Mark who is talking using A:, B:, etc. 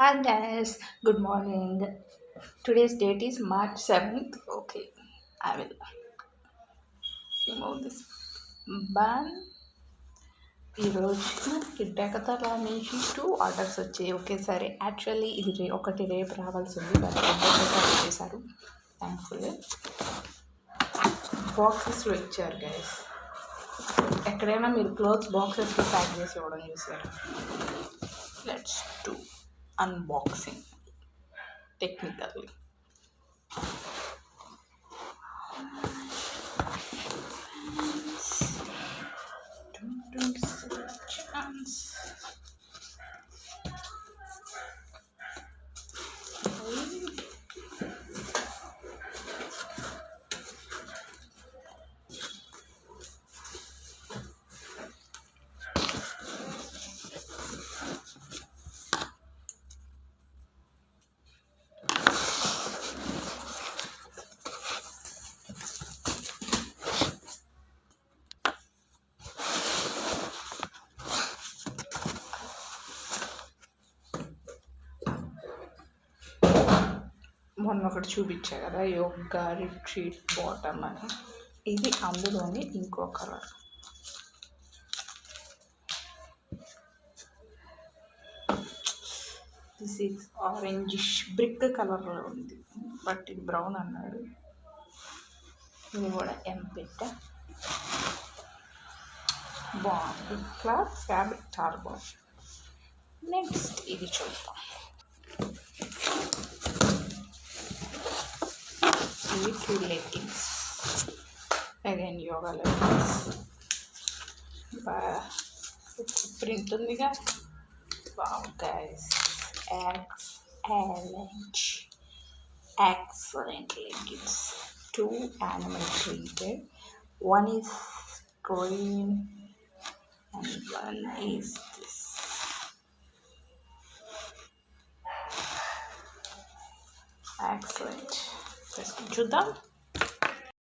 A: Hi guys, good morning. Today's date is March 7th. Okay, I will remove this ban. ఈరోజు మనకి డెకతల నుంచి two orders వచ్చాయి ఒకేసారి. Actually ఇది ఒకటి రేపు రావాల్సి ఉంది, బట్ ఒకేసారి వచ్చేసారు. థ్యాంక్ఫుల్. బాక్సెస్లో ఇచ్చారు గైస్. ఎక్కడైనా మీరు క్లోత్స్ బాక్సెస్లో ప్యాక్ చేసి ఇవ్వడం చూసారు. Let's do unboxing technically. Chance. మొన్న ఒకటి చూపించా కదా, యోగా రిట్రీట్ బాటమ్ అని. ఇది అందులోని ఇంకో colour. This is orangish brick కలర్లో ఉంది, బట్ ఇది బ్రౌన్ అన్నాడు. ఇది కూడా పెట్టా. బాగుంది. క్లాత్ ఫ్యాబ్రిక్ చాలా బాగుంది. నెక్స్ట్ ఇది చూద్దాం. ఇవి two leggings, again yoga leggings. Print ఉందిగా. Wow guys, excellent leggings. Two animal printed. One is green and one is this. Excellent. Let's చూద్దాం.